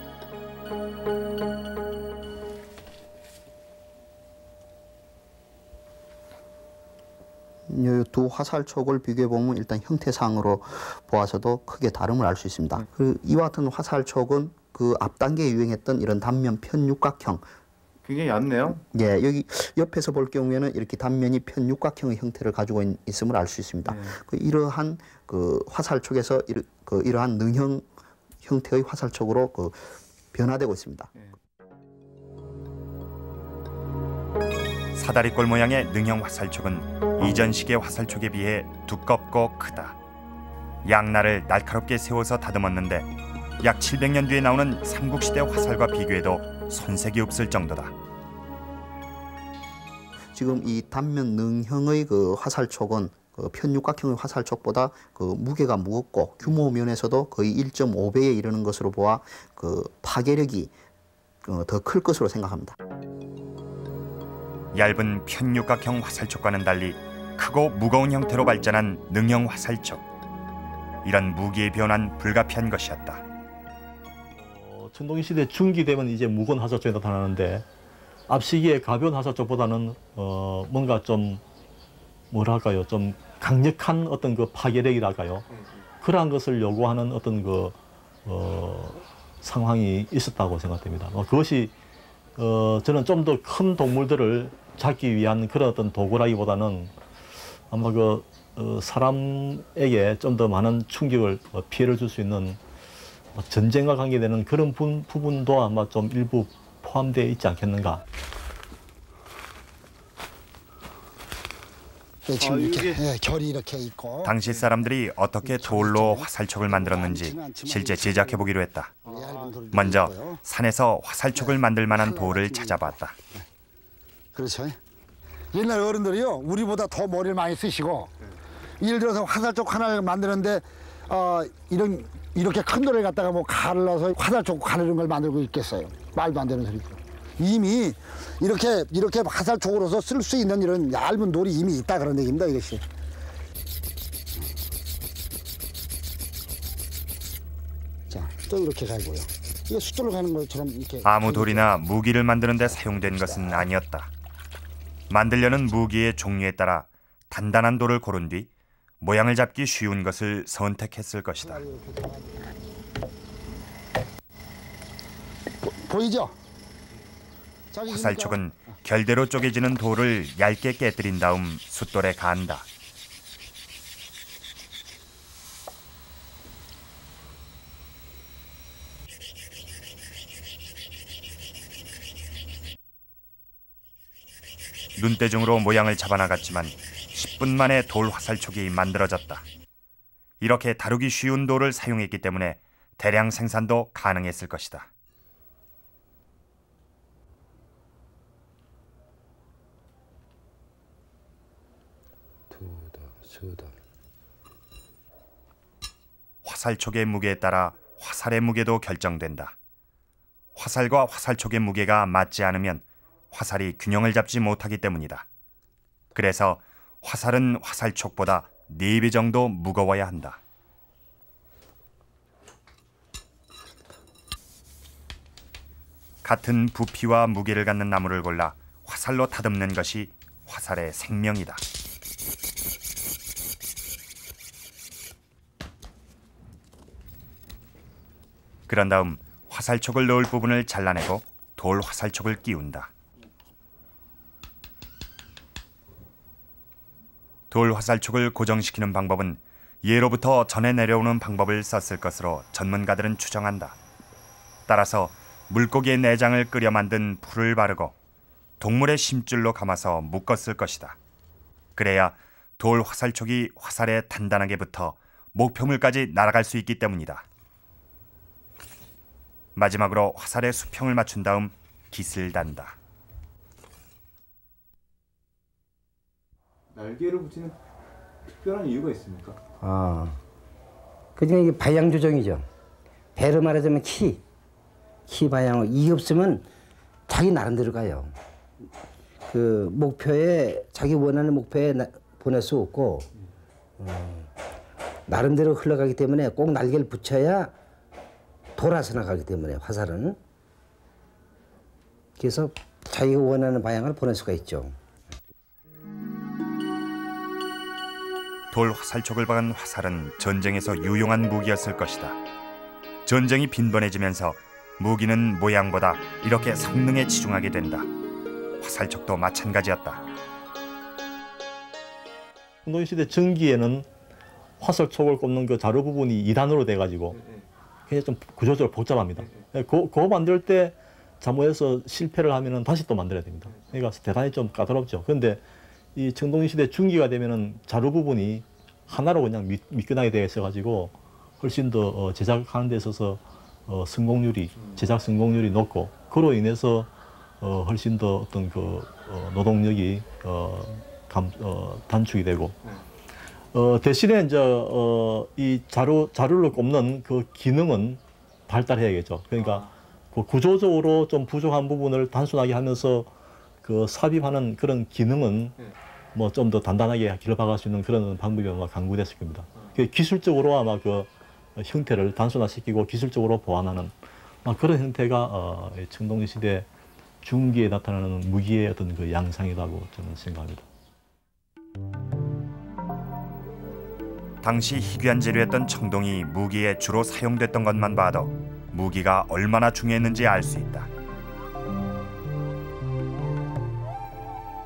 이 두 화살촉을 비교해보면 일단 형태상으로 보아서도 크게 다름을 알 수 있습니다. 그리고 이와 같은 화살촉은 그 앞단계에 유행했던 이런 단면 편육각형, 굉장히 얇네요. 예, 여기 옆에서 볼 경우에는 이렇게 단면이 편육각형의 형태를 가지고 있음을 알 수 있습니다. 이러한 그 화살촉에서 이러한 능형 형태의 화살촉으로 변화되고 있습니다. 사다리꼴 모양의 능형 화살촉은 이전식의 화살촉에 비해 두껍고 크다. 양날을 날카롭게 세워서 다듬었는데 약 700년 뒤에 나오는 삼국시대 화살과 비교해도 손색이 없을 정도다. 지금 이 단면 능형의 그 화살촉은 그 편육각형의 화살촉보다 그 무게가 무겁고 규모 면에서도 거의 1.5배에 이르는 것으로 보아 그 파괴력이 더 클 것으로 생각합니다. 얇은 편육각형 화살촉과는 달리 크고 무거운 형태로 발전한 능형 화살촉. 이런 무기의 변화는 불가피한 것이었다. 청동기 시대 중기 되면 이제 무거운 화살촉이 나타나는데 앞시기에 가벼운 화살촉보다는 뭔가 좀 뭐랄까요, 좀 강력한 어떤 그 파괴력이랄까요, 그러한 것을 요구하는 어떤 그 상황이 있었다고 생각됩니다. 그것이 저는 좀 더 큰 동물들을 잡기 위한 그런 어떤 도구라기보다는 아마 그 사람에게 좀 더 많은 충격을 피해를 줄 수 있는 전쟁과 관계되는 그런 부분도 아마 좀 일부 포함되어 있지 않겠는가. 지금 이렇게 결이 이렇게 있고. 당시 사람들이 어떻게 돌로 화살촉을 만들었는지 실제 제작해 보기로 했다. 먼저 산에서 화살촉을 만들 만한 돌을 찾아봤다. 그렇죠. 옛날 어른들이요, 우리보다 더 머리를 많이 쓰시고, 예를 들어서 화살촉 하나를 만드는데 이렇게 큰 돌을 갖다가 뭐 칼을 넣어서 화살촉 가르는 걸 만들고 있겠어요. 말도 안 되는 소리죠. 이미 이렇게 화살촉으로서 쓸 수 있는 이런 얇은 돌이 이미 있다, 그런 얘기입니다, 이것이. 자, 또 이렇게 가고요. 이게 숫돌로 가는 것처럼 이렇게. 아무 돌이나 무기를 만드는 데 사용된 것은 아니었다. 만들려는 무기의 종류에 따라 단단한 돌을 고른 뒤 모양을 잡기 쉬운 것을 선택했을 것이다. 보이죠? 화살촉은 결대로 쪼개지는 돌을 얇게 깨뜨린 다음 숫돌에 가한다. 눈대중으로 모양을 잡아나갔지만 10분 만에 돌 화살촉이 만들어졌다. 이렇게 다루기 쉬운 돌을 사용했기 때문에 대량 생산도 가능했을 것이다. 화살촉의 무게에 따라 화살의 무게도 결정된다. 화살과 화살촉의 무게가 맞지 않으면 화살이 균형을 잡지 못하기 때문이다. 그래서 화살은 화살촉보다 4배 정도 무거워야 한다. 같은 부피와 무게를 갖는 나무를 골라 화살로 다듬는 것이 화살의 생명이다. 그런 다음 화살촉을 넣을 부분을 잘라내고 돌 화살촉을 끼운다. 돌 화살촉을 고정시키는 방법은 예로부터 전해 내려오는 방법을 썼을 것으로 전문가들은 추정한다. 따라서 물고기의 내장을 끓여 만든 풀을 바르고 동물의 심줄로 감아서 묶었을 것이다. 그래야 돌 화살촉이 화살에 단단하게 붙어 목표물까지 날아갈 수 있기 때문이다. 마지막으로 화살에 수평을 맞춘 다음 깃을 단다. 날개를 붙이는 특별한 이유가 있습니까? 그중에 이게 방향 조정이죠. 배로 말하자면 키 방향. 이게 없으면 자기 나름대로 가요. 그 목표에 자기 원하는 목표에 보낼 수 없고 나름대로 흘러가기 때문에 꼭 날개를 붙여야 돌아서 나가기 때문에 화살은. 그래서 자기가 원하는 방향을 보낼 수가 있죠. 돌 화살촉을 박은 화살은 전쟁에서 유용한 무기였을 것이다. 전쟁이 빈번해지면서 무기는 모양보다 이렇게 성능에 치중하게 된다. 화살촉도 마찬가지였다. 청동기 시대 전기에는 화살촉을 꼽는 그 자루 부분이 2단으로 돼가지고 굉장히 좀 구조적으로 복잡합니다. 그거 만들 때 잘못해서 실패를 하면은 다시 또 만들어야 됩니다. 그러니까 대단히 좀 까다롭죠. 그런데 이 청동기 시대 중기가 되면은 자루 부분이 하나로 그냥 미끈하게 되어 있어가지고 훨씬 더 제작하는 데 있어서 성공률이 제작 성공률이 높고 그로 인해서 훨씬 더 어떤 그 노동력이 단축이 되고 대신에 이제 이 자료를 꼽는 그 기능은 발달해야겠죠. 그러니까 그 구조적으로 좀 부족한 부분을 단순하게 하면서 그 삽입하는 그런 기능은 뭐 좀 더 단단하게 길러박을 수 있는 그런 방법이 아마 강구됐을 겁니다. 기술적으로 아마 그 형태를 단순화시키고 기술적으로 보완하는 그런 형태가 청동기 시대 중기에 나타나는 무기의 어떤 그 양상이라고 저는 생각합니다. 당시 희귀한 재료였던 청동이 무기에 주로 사용됐던 것만 봐도 무기가 얼마나 중요했는지 알 수 있다.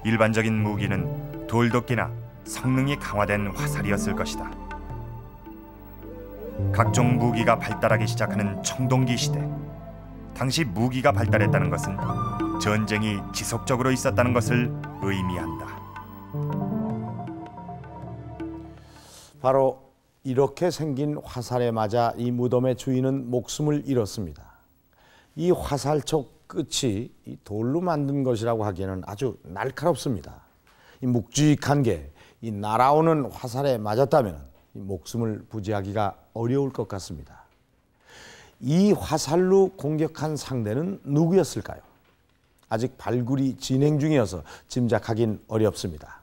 일반적인 무기는 돌도끼나 성능이 강화된 화살이었을 것이다. 각종 무기가 발달하기 시작하는 청동기 시대. 당시 무기가 발달했다는 것은 전쟁이 지속적으로 있었다는 것을 의미한다. 바로 이렇게 생긴 화살에 맞아 이 무덤의 주인은 목숨을 잃었습니다. 이 화살촉 끝이 이 돌로 만든 것이라고 하기에는 아주 날카롭습니다. 이 묵직한 게 이 날아오는 화살에 맞았다면 이 목숨을 부지하기가 어려울 것 같습니다. 이 화살로 공격한 상대는 누구였을까요? 아직 발굴이 진행 중이어서 짐작하긴 어렵습니다.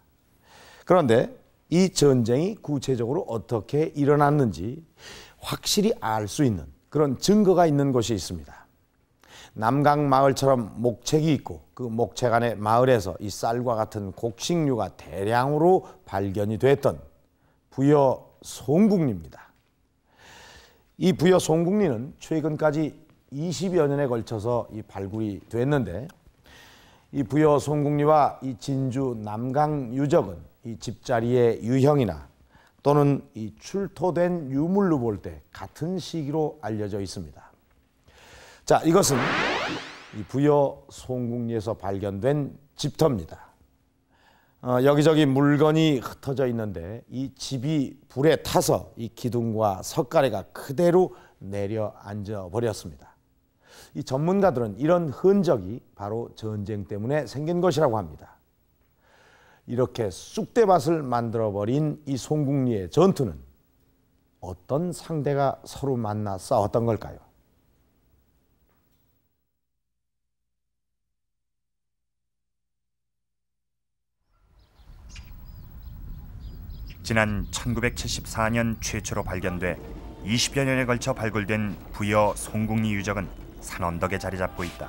그런데 이 전쟁이 구체적으로 어떻게 일어났는지 확실히 알 수 있는 그런 증거가 있는 곳이 있습니다. 남강 마을처럼 목책이 있고 그 목책 안의 마을에서 이 쌀과 같은 곡식류가 대량으로 발견이 됐던 부여 송국리입니다. 이 부여 송국리는 최근까지 20여 년에 걸쳐서 이 발굴이 됐는데 이 부여 송국리와 이 진주 남강 유적은 이 집자리의 유형이나 또는 이 출토된 유물로 볼 때 같은 시기로 알려져 있습니다. 자, 이것은 이 부여 송국리에서 발견된 집터입니다. 여기저기 물건이 흩어져 있는데 이 집이 불에 타서 이 기둥과 석가래가 그대로 내려앉아 버렸습니다. 이 전문가들은 이런 흔적이 바로 전쟁 때문에 생긴 것이라고 합니다. 이렇게 쑥대밭을 만들어버린 이 송국리의 전투는 어떤 상대가 서로 만나 싸웠던 걸까요? 지난 1974년 최초로 발견돼 20여 년에 걸쳐 발굴된 부여 송국리 유적은 산 언덕에 자리 잡고 있다.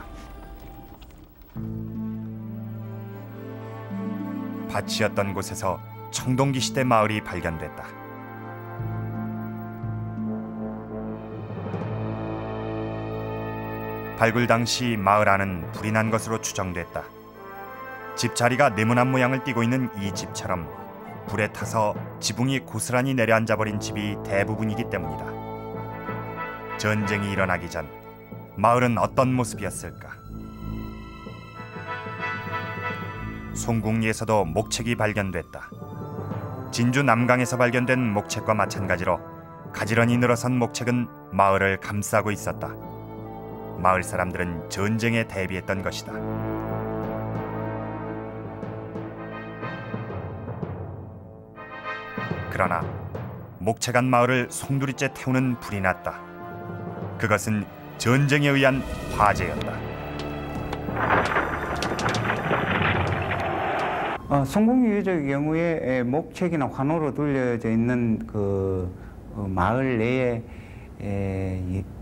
밭이었던 곳에서 청동기 시대 마을이 발견됐다. 발굴 당시 마을 안은 불이 난 것으로 추정됐다. 집 자리가 네모난 모양을 띠고 있는 이 집처럼 불에 타서 지붕이 고스란히 내려앉아버린 집이 대부분이기 때문이다. 전쟁이 일어나기 전 마을은 어떤 모습이었을까? 송국리에서도 목책이 발견됐다. 진주 남강에서 발견된 목책과 마찬가지로 가지런히 늘어선 목책은 마을을 감싸고 있었다. 마을 사람들은 전쟁에 대비했던 것이다. 그러나 목책한 마을을 송두리째 태우는 불이 났다. 그것은 전쟁에 의한 화재였다. 송국리 유적의 경우에 목책이나 환호로 둘려져 있는 그 마을 내에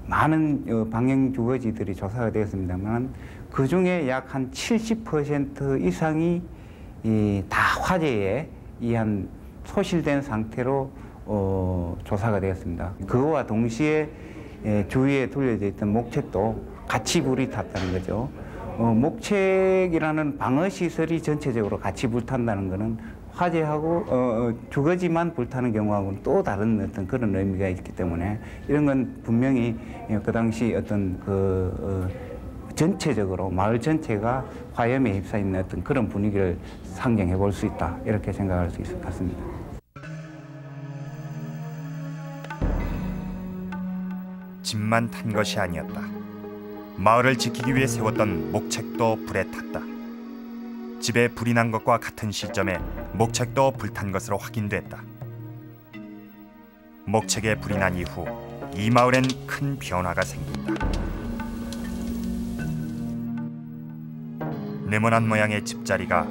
많은 방영 주거지들이 조사가 되었습니다만 그 중에 약 한 70% 이상이 다 화재에 의한 소실된 상태로 조사가 되었습니다. 그와 동시에 주위에 둘려져 있던 목책도 같이 불이 탔다는 거죠. 목책이라는 방어시설이 전체적으로 같이 불탄다는 것은 화재하고 주거지만 불타는 경우하고는 또 다른 어떤 그런 의미가 있기 때문에 이런 건 분명히 그 당시 어떤 전체적으로 마을 전체가 화염에 휩싸이는 어떤 그런 분위기를 상정해 볼 수 있다, 이렇게 생각할 수 있을 것 같습니다. 집만 탄 것이 아니었다. 마을을 지키기 위해 세웠던 목책도 불에 탔다. 집에 불이 난 것과 같은 시점에 목책도 불탄 것으로 확인됐다. 목책에 불이 난 이후 이 마을엔 큰 변화가 생긴다. 네모난 모양의 집자리가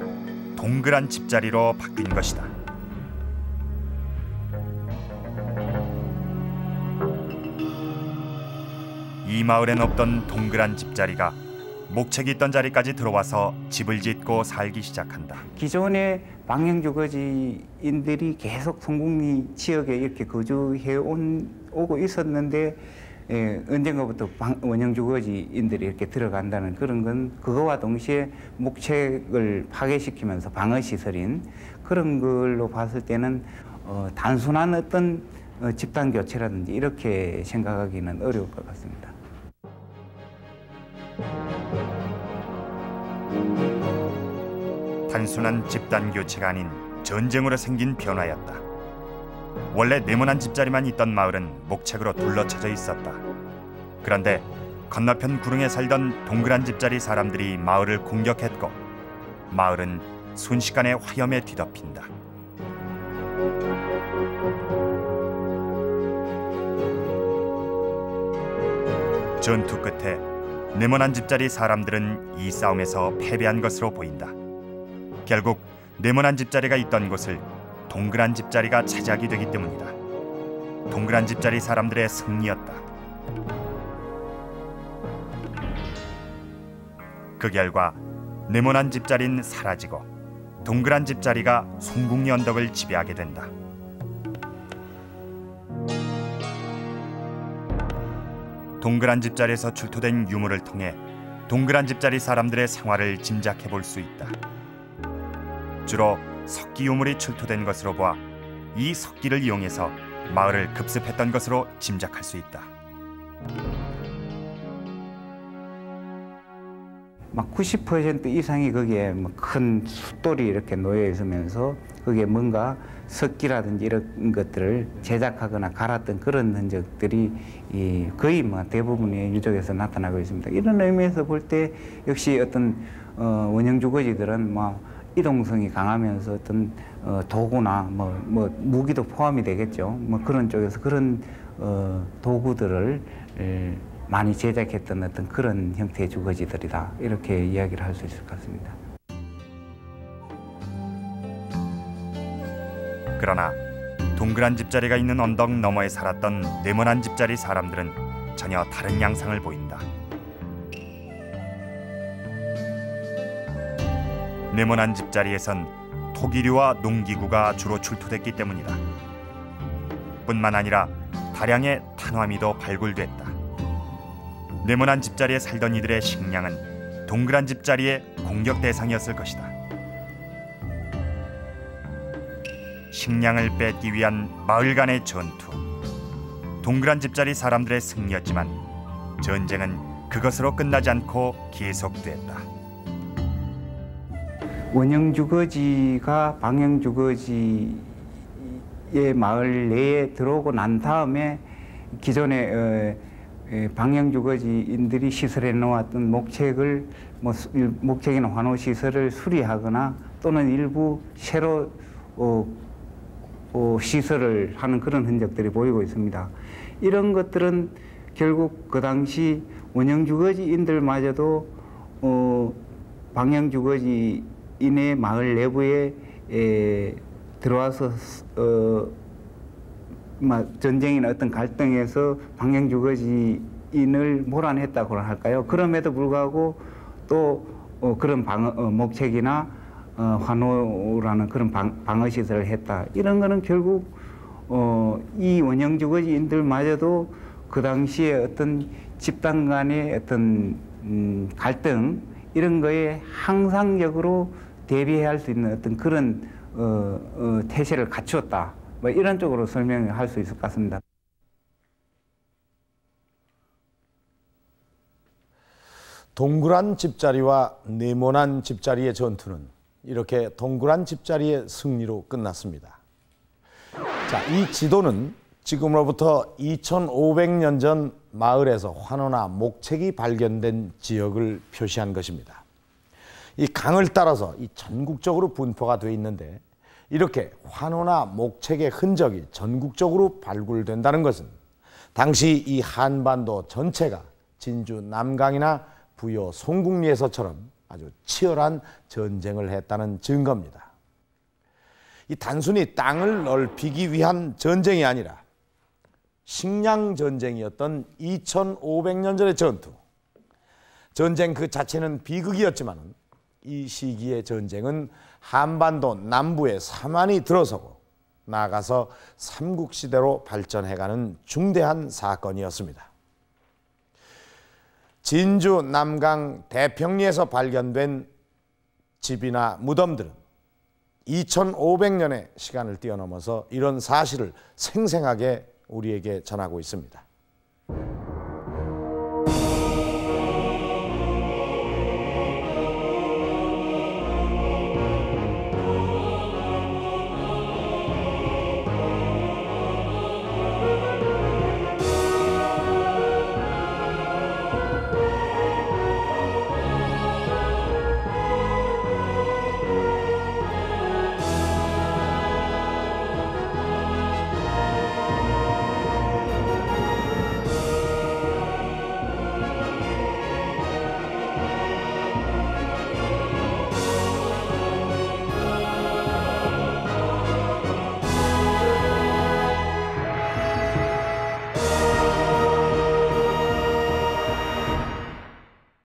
동그란 집자리로 바뀐 것이다. 이 마을엔 없던 동그란 집자리가 목책이 있던 자리까지 들어와서 집을 짓고 살기 시작한다. 기존의 방영주거지인들이 계속 송곡리 지역에 이렇게 거주해 오고 있었는데 언젠가부터 원형주거지인들이 이렇게 들어간다는 그런 건 그거와 동시에 목책을 파괴시키면서 방어시설인 그런 걸로 봤을 때는 단순한 어떤 집단 교체라든지 이렇게 생각하기는 어려울 것 같습니다. 단순한 집단 교체가 아닌 전쟁으로 생긴 변화였다. 원래 네모난 집자리만 있던 마을은 목책으로 둘러쳐져 있었다. 그런데 건너편 구릉에 살던 동그란 집자리 사람들이 마을을 공격했고 마을은 순식간에 화염에 뒤덮인다. 전투 끝에 네모난 집자리 사람들은 이 싸움에서 패배한 것으로 보인다. 결국 네모난 집자리가 있던 곳을 동그란 집자리가 차지하게 되기 때문이다. 동그란 집자리 사람들의 승리였다. 그 결과 네모난 집자리는 사라지고 동그란 집자리가 송곡리 언덕을 지배하게 된다. 동그란 집자리에서 출토된 유물을 통해 동그란 집자리 사람들의 생활을 짐작해 볼 수 있다. 주로 석기 유물이 출토된 것으로 보아 이 석기를 이용해서 마을을 급습했던 것으로 짐작할 수 있다. 막 90% 이상이 거기에 큰 숫돌이 이렇게 놓여 있으면서 거기에 뭔가 석기라든지 이런 것들을 제작하거나 갈았던 그런 흔적들이 거의 대부분의 유적에서 나타나고 있습니다. 이런 의미에서 볼 때 역시 어떤 원형주거지들은 이동성이 강하면서 어떤 도구나 무기도 포함이 되겠죠. 그런 쪽에서 그런 도구들을 많이 제작했던 어떤 그런 형태의 주거지들이다. 이렇게 이야기를 할 수 있을 것 같습니다. 그러나 동그란 집자리가 있는 언덕 너머에 살았던 네모난 집자리 사람들은 전혀 다른 양상을 보인다. 네모난 집자리에선 토기류와 농기구가 주로 출토됐기 때문이다. 뿐만 아니라 다량의 탄화미도 발굴됐다. 네모난 집자리에 살던 이들의 식량은 동그란 집자리의 공격 대상이었을 것이다. 식량을 뺏기 위한 마을 간의 전투. 동그란 집자리 사람들의 승리였지만 전쟁은 그것으로 끝나지 않고 계속됐다. 원형주거지가 방형주거지의 마을 내에 들어오고 난 다음에 기존의 방형주거지인들이 시설해 놓았던 목책을 목책이나 환호시설을 수리하거나 또는 일부 새로 시설을 하는 그런 흔적들이 보이고 있습니다. 이런 것들은 결국 그 당시 원형주거지인들마저도 방형주거지인의 마을 내부에 들어와서 전쟁이나 어떤 갈등에서 방형주거지인을 몰아냈다고 할까요? 그럼에도 불구하고 또 그런 목책이나 환호라는 그런 방어시설을 했다. 이런 거는 결국 이 원형주거지인들마저도 그 당시에 어떤 집단 간의 어떤 갈등 이런 거에 항상적으로 대비해야 할 수 있는 어떤 그런 태세를 갖추었다. 이런 쪽으로 설명을 할 수 있을 것 같습니다. 동그란 집자리와 네모난 집자리의 전투는 이렇게 동그란 집자리의 승리로 끝났습니다. 자, 이 지도는 지금으로부터 2500년 전 마을에서 환호나 목책이 발견된 지역을 표시한 것입니다. 이 강을 따라서 이 전국적으로 분포가 되어 있는데 이렇게 환호나 목책의 흔적이 전국적으로 발굴된다는 것은 당시 이 한반도 전체가 진주 남강이나 부여 송국리에서처럼 아주 치열한 전쟁을 했다는 증거입니다. 이 단순히 땅을 넓히기 위한 전쟁이 아니라 식량 전쟁이었던 2500년 전의 전투. 전쟁 그 자체는 비극이었지만 이 시기의 전쟁은 한반도 남부에 사만이 들어서고 나아가서 삼국시대로 발전해가는 중대한 사건이었습니다. 진주 남강 대평리에서 발견된 집이나 무덤들은 2500년의 시간을 뛰어넘어서 이런 사실을 생생하게 우리에게 전하고 있습니다.